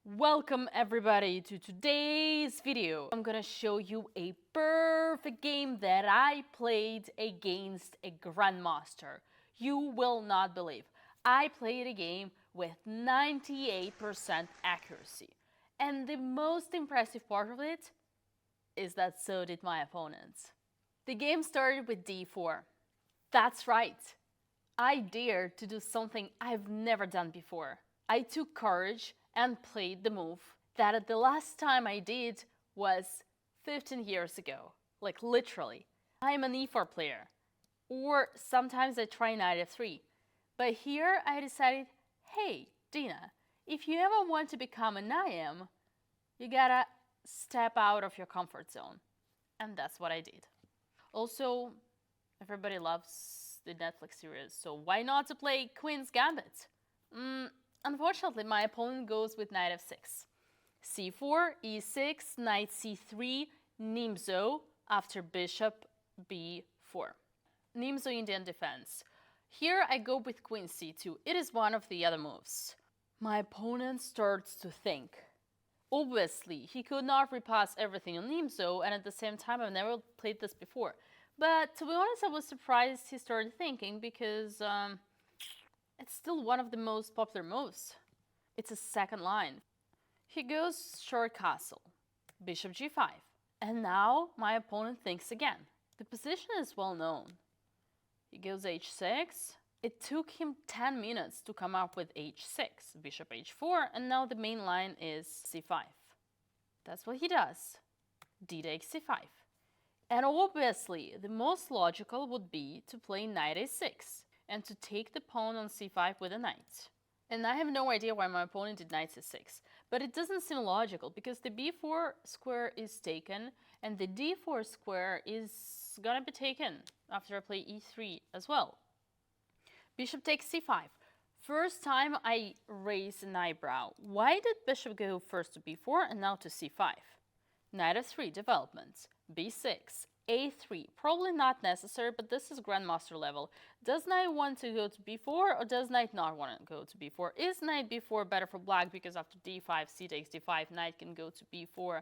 Welcome everybody to today's video. I'm gonna show you a perfect game that I played against a Grandmaster. You will not believe. I played a game with 98% accuracy. And the most impressive part of it is that so did my opponents. The game started with d4. That's right. I dared to do something I've never done before. I took courage and played the move that the last time I did was 15 years ago. Like literally. I'm an e4 player. Or sometimes I try knight f3. But here I decided, hey, Dina, if you ever want to become an IM, you gotta step out of your comfort zone. And that's what I did. Also, everybody loves the Netflix series, so why not to play Queen's Gambit? Unfortunately, my opponent goes with knight f6. c4, e6, knight c3, nimzo after bishop b4. Nimzo Indian defense. Here I go with queen c2. It is one of the other moves. My opponent starts to think. Obviously, he could not repass everything on nimzo, and at the same time, I've never played this before. But to be honest, I was surprised he started thinking because it's still one of the most popular moves. It's a second line. He goes short castle, bishop g5. And now my opponent thinks again. The position is well known. He goes h6. It took him 10 minutes to come up with h6, bishop h4, and now the main line is c5. That's what he does. D takes c5. And obviously, the most logical would be to play knight a6 and to take the pawn on c5 with a knight. And I have no idea why my opponent did knight c6, but it doesn't seem logical because the b4 square is taken and the d4 square is gonna be taken after I play e3 as well. Bishop takes c5. First time I raise an eyebrow. Why did bishop go first to b4 and now to c5? Knight f3 development, b6, a3, probably not necessary, but this is Grandmaster level. Does knight want to go to b4 or does knight not want to go to b4? Is knight b4 better for black because after d5, c takes d5, knight can go to b4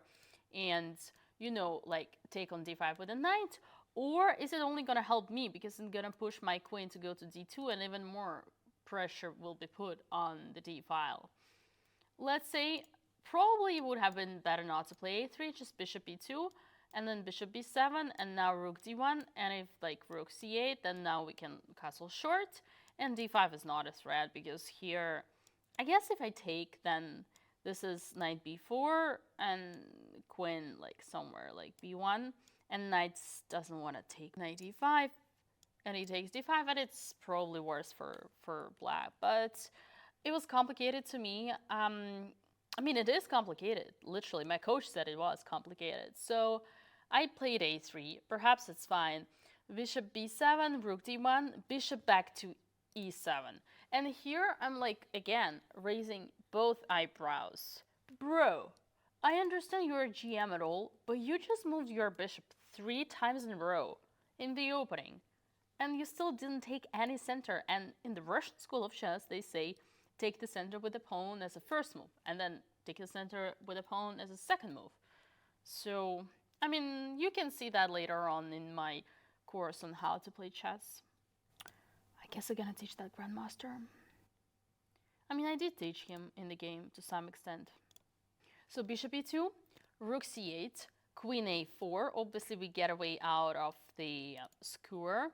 and, you know, like take on d5 with a knight? Or is it only going to help me because I'm going to push my queen to go to d2 and even more pressure will be put on the d file? Let's say probably it would have been better not to play a3, just bishop e2, and then bishop b7, and now rook d1, and if like rook c8, then now we can castle short, and d5 is not a threat, because here, I guess if I take, then this is knight b4, and queen like somewhere like b1, and knight doesn't want to take knight d5, and he takes d5, and it's probably worse for black, but it was complicated to me. I mean, it is complicated. Literally, my coach said it was complicated. So I played a3. Perhaps it's fine. Bishop b7, rook d1, bishop back to e7. And here I'm like, again, raising both eyebrows. Bro, I understand you're a GM at all, but you just moved your bishop 3 times in a row in the opening. And you still didn't take any center. And in the Russian school of chess, they say, take the center with the pawn as a first move, and then take the center with the pawn as a second move. So, I mean, you can see that later on in my course on how to play chess. I guess I'm gonna teach that Grandmaster. I mean, I did teach him in the game to some extent. So bishop e2, rook c8, queen a4. Obviously, we get a way out of the skewer.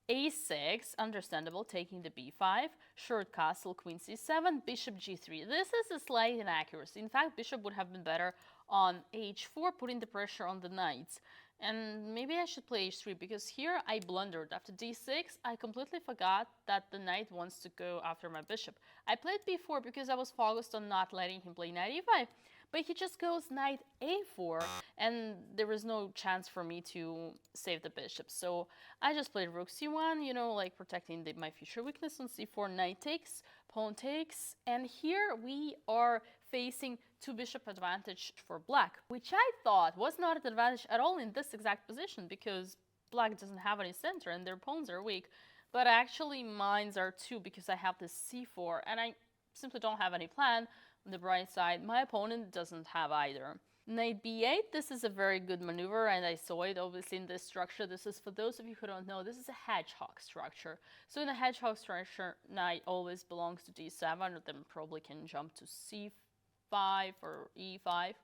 a6, understandable, taking the b5, short castle, queen c7, bishop g3. This is a slight inaccuracy. In fact, bishop would have been better on h4, putting the pressure on the knights. And maybe I should play h3, because here I blundered. After d6, I completely forgot that the knight wants to go after my bishop. I played b4 because I was focused on not letting him play knight e5. But he just goes knight a4, and there was no chance for me to save the bishop. So I just played rook c1, you know, like protecting my future weakness on c4, knight takes, pawn takes. And here we are facing 2 bishop advantage for black, which I thought was not an advantage at all in this exact position, because black doesn't have any center and their pawns are weak. But actually mines are too, because I have this c4, and I simply don't have any plan On the bright side, my opponent doesn't have either. Knight b8, this is a very good maneuver, and I saw it obviously in this structure. This is, for those of you who don't know, this is a hedgehog structure. So in a hedgehog structure, knight always belongs to d7, or then probably can jump to c5 or e5.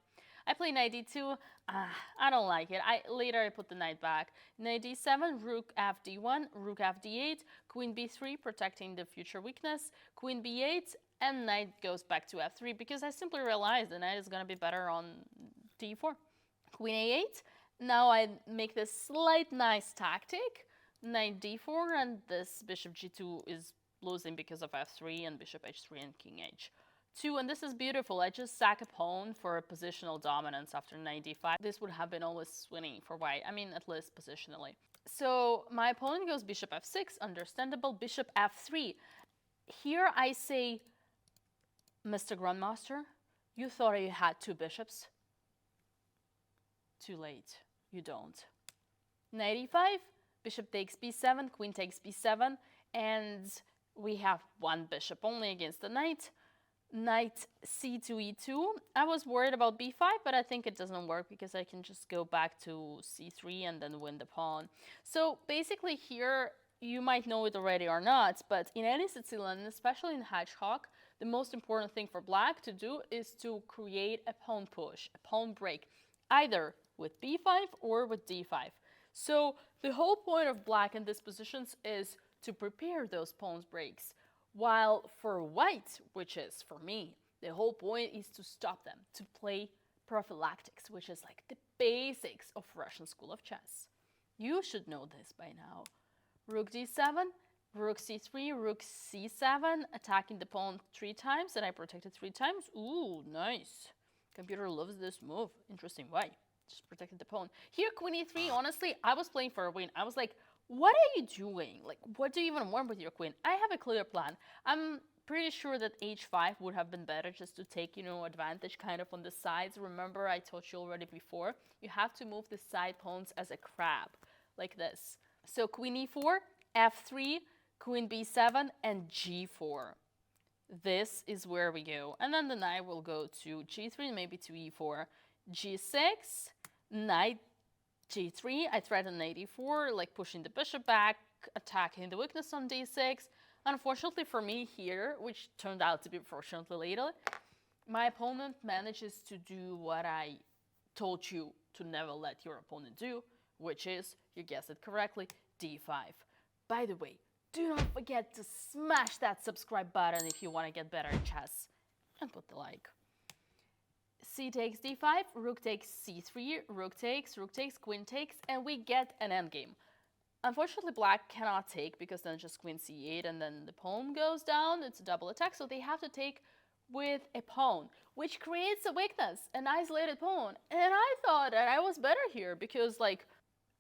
I play knight d2. I don't like it. Later I put the knight back. Knight d7, rook fd1, rook fd8, queen b3, protecting the future weakness, queen b8, and knight goes back to f3 because I simply realized the knight is going to be better on d4. Queen a8. Now I make this slight nice tactic. Knight d4, and this bishop g2 is losing because of f3 and bishop h3 and king h2, and this is beautiful. I just sack a pawn for a positional dominance after knight d5. This would have been always winning for white, I mean, at least positionally. So my opponent goes bishop f6, understandable, bishop f3. Here I say, Mr. Grandmaster, you thought you had two bishops? Too late, you don't. Knight e5, bishop takes b7, queen takes b7, and we have one bishop only against the knight. Knight c2 e2. I was worried about b5, but I think it doesn't work because I can just go back to c3 and then win the pawn. So basically here, you might know it already or not, but in any Sicilian, especially in hedgehog, the most important thing for black to do is to create a pawn push, a pawn break, either with b5 or with d5. So the whole point of black in these positions is to prepare those pawn breaks. While for white, which is for me, the whole point is to stop them, to play prophylactics, which is like the basics of Russian school of chess. You should know this by now. Rook d7, rook c3, rook c7, attacking the pawn 3 times, and I protected 3 times. Ooh, nice. Computer loves this move. Interesting. Why? Just protected the pawn. Here, queen e3, honestly, I was playing for a win. I was like, what are you doing? Like, what do you even want with your queen? I have a clear plan. I'm pretty sure that h5 would have been better just to take, advantage kind of on the sides. Remember, I told you already before, you have to move the side pawns as a crab, like this. So queen e4, f3, queen b7, and g4. This is where we go. And then the knight will go to g3, maybe to e4. g6, knight g3, I threaten knight e4, like pushing the bishop back, attacking the weakness on d6. Unfortunately for me here, which turned out to be fortunately later, my opponent manages to do what I told you to never let your opponent do, which is, you guessed it correctly, d5. By the way, do not forget to smash that subscribe button if you want to get better at chess, and put the like. C takes d5, rook takes c3, rook takes, queen takes, and we get an endgame. Unfortunately, black cannot take because then just queen c8 and then the pawn goes down. It's a double attack, so they have to take with a pawn, which creates a weakness, an isolated pawn. And I thought that I was better here because, like,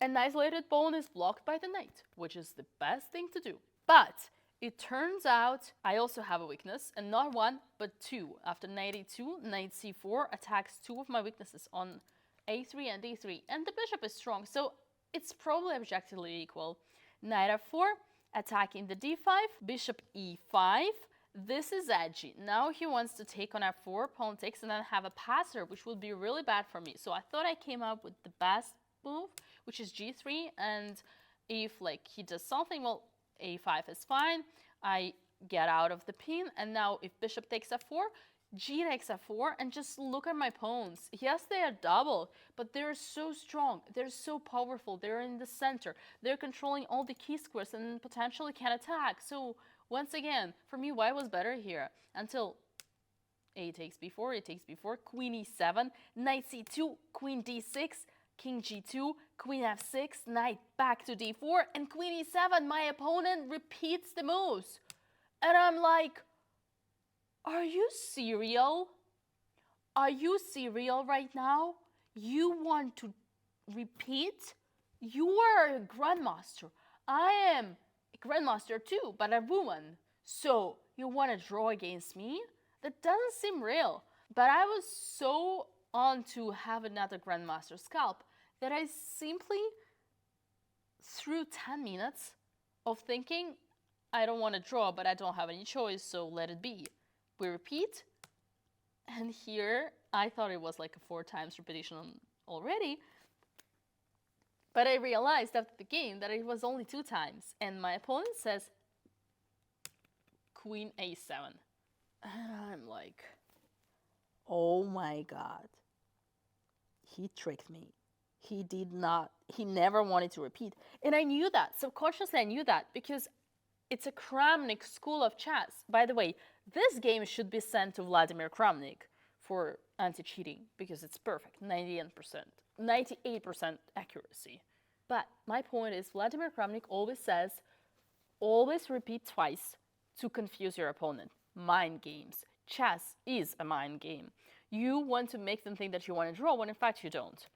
an isolated pawn is blocked by the knight, which is the best thing to do. But it turns out I also have a weakness, and not one, but 2. After knight e2, knight c4 attacks 2 of my weaknesses on a3 and d3, and the bishop is strong, so it's probably objectively equal. Knight f4, attacking the d5, bishop e5. This is edgy. Now he wants to take on f4, pawn takes, and then have a passer, which would be really bad for me. So I thought I came up with the best move, which is g3, and if he does something, well, a5 is fine. I get out of the pin, and now if bishop takes f4, g takes f4, and just look at my pawns. Yes, they are double, but they're so strong. They're so powerful. They're in the center. They're controlling all the key squares and potentially can attack. So once again, for me, white was better here until a takes b4, queen e7, knight c2, queen d6, king g2, queen f6, knight back to d4, and queen e7. My opponent repeats the moves. And I'm like, are you serial? Are you serial right now? You want to repeat? You are a grandmaster. I am a grandmaster too, but a woman. So you want to draw against me? That doesn't seem real. But I was so on to have another grandmaster scalp that I simply threw 10 minutes of thinking, I don't want to draw, but I don't have any choice, so let it be. We repeat, And here, I thought it was like a 4 times repetition already. But I realized after the game that it was only 2 times. And my opponent says, Queen A7. And I'm like, oh my god. He tricked me. He did not, he never wanted to repeat. And I knew that. Subconsciously, I knew that because it's a Kramnik school of chess. By the way, this game should be sent to Vladimir Kramnik for anti-cheating because it's perfect, 98%, 98% accuracy. But my point is, Vladimir Kramnik always says, always repeat twice to confuse your opponent. Mind games. Chess is a mind game. You want to make them think that you want to draw when in fact you don't.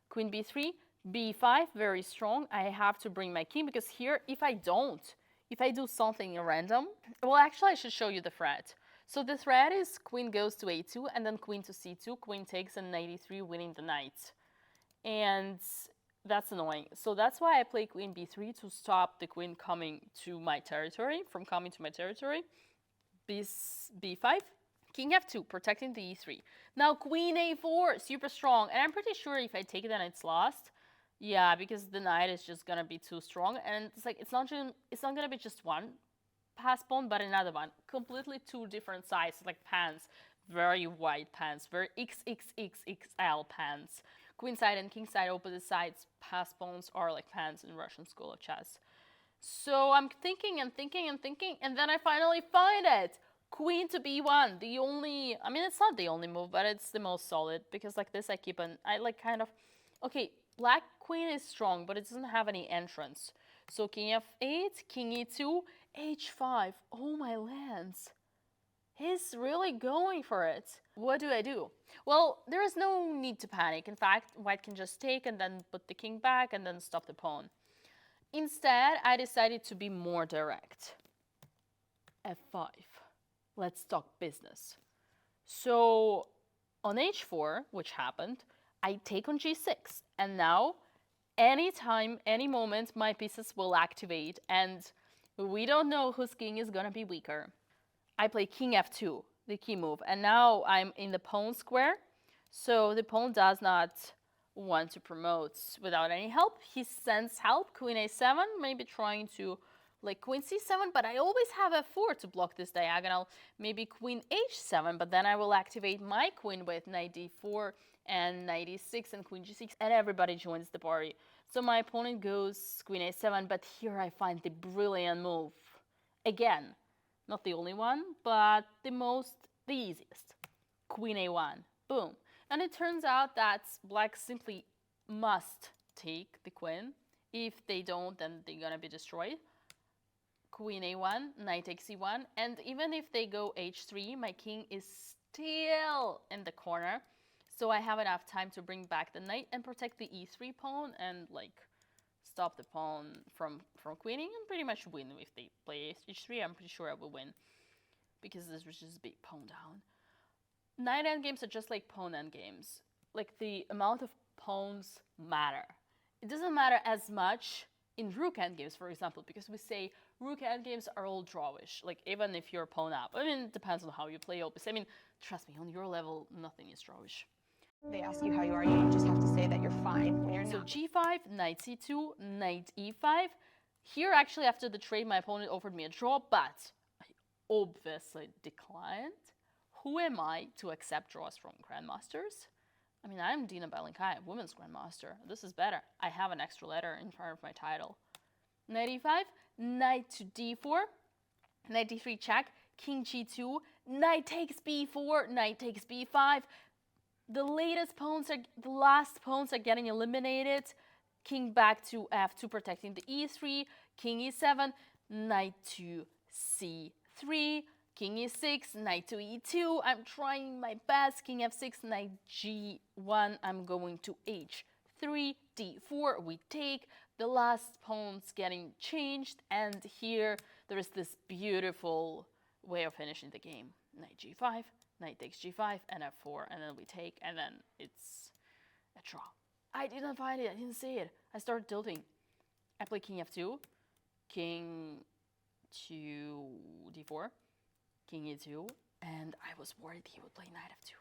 Queen b3, b5, very strong. I have to bring my king because here, if I do something random, well, actually, I should show you the threat. So the threat is queen goes to a2 and then queen to c2, queen takes and knight e3, winning the knight. And that's annoying. So that's why I play queen b3 to stop the queen coming to my territory, from coming to my territory. b5, king f2, protecting the e3. Now queen a4, super strong. And I'm pretty sure if I take it, then it's lost. Yeah, because the knight is just gonna be too strong, and it's like it's not gonna be just one pass pawn, but another one. Completely two different sizes, like pans, very wide pans, very XXXXL pans. Queen side and king side, opposite sides, pass pawns are like pans in Russian school of chess. So I'm thinking and thinking and thinking, and then I finally find it. Queen to b1, the only, I mean, it's not the only move, but it's the most solid, because like this I keep an, I like kind of, okay, black queen is strong, but it doesn't have any entrance. So king f8, king e2, h5. Oh, my lands. He's really going for it. What do I do? Well, there is no need to panic. In fact, white can just take and then put the king back and then stop the pawn. Instead, I decided to be more direct. f5. Let's talk business. So on h4, which happened, I take on g6, and now anytime, any moment, my pieces will activate, and we don't know whose king is gonna be weaker. I play king f2, the key move, and now I'm in the pawn square, so the pawn does not want to promote without any help. He sends help, queen a7, maybe trying to like queen c7, but I always have f4 to block this diagonal. Maybe queen h7, but then I will activate my queen with knight d4 and knight e6 and queen g6, and everybody joins the party. So my opponent goes queen a7, but here I find the brilliant move. Again, not the only one, but the easiest. Queen a1, boom. And it turns out that black simply must take the queen. If they don't, then they're gonna be destroyed. Queen a1, knight takes e1, and even if they go h3, my king is still in the corner, so I have enough time to bring back the knight and protect the e3 pawn and like stop the pawn from queening and pretty much win. If they play h3, I'm pretty sure I will win because this was just a big pawn down. Knight endgames are just like pawn endgames. Like the amount of pawns matter. It doesn't matter as much in rook endgames, for example, because we say rook endgames are all drawish, like even if you're pawn up. I mean, it depends on how you play, obviously. I mean, trust me, on your level, nothing is drawish. They ask you how you are, you just have to say that you're fine when you're not. So g5, knight c2, knight e5. Here, actually, after the trade, my opponent offered me a draw, but I obviously declined. Who am I to accept draws from Grandmasters? I mean, I'm Dina Belenkaya, women's Grandmaster. This is better. I have an extra letter in front of my title. Knight e5, knight to d4, knight d3 check, king g2, knight takes b4, knight takes b5. The last pawns are getting eliminated. King back to f2, protecting the e3, king e7, knight to c3, king e6, knight to e2. I'm trying my best. King f6, knight g1. I'm going to h3, d4. We take. The last pawn's getting changed, and here there is this beautiful way of finishing the game. Knight g5, knight takes g5, and f4, and then we take, and then it's a draw. I didn't find it. I didn't see it. I started tilting. I play king f2, king to d4, king e2, and I was worried he would play knight f2.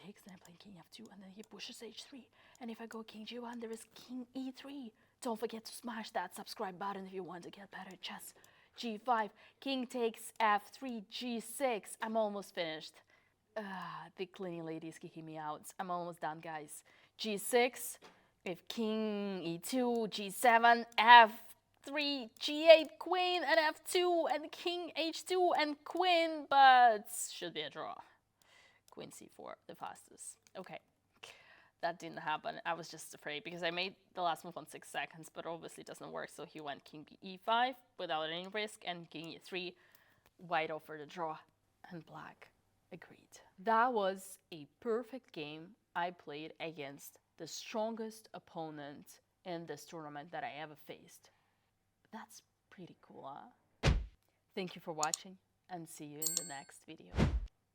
takes, then I play king f2, and then he pushes h3. And if I go king g1, there is king e3. Don't forget to smash that subscribe button if you want to get better at chess. g5, king takes f3, g6. I'm almost finished. The cleaning lady is kicking me out. I'm almost done, guys. g6, with king e2, g7, f3, g8, queen, and f2, and king h2, and queen, but should be a draw. Queen c4, the fastest. Okay, that didn't happen. I was just afraid because I made the last move on 6 seconds, but obviously it doesn't work, so he went king e5 without any risk, and king e3, white offered a draw, and black agreed. That was a perfect game I played against the strongest opponent in this tournament that I ever faced. That's pretty cool, huh? Thank you for watching, and see you in the next video.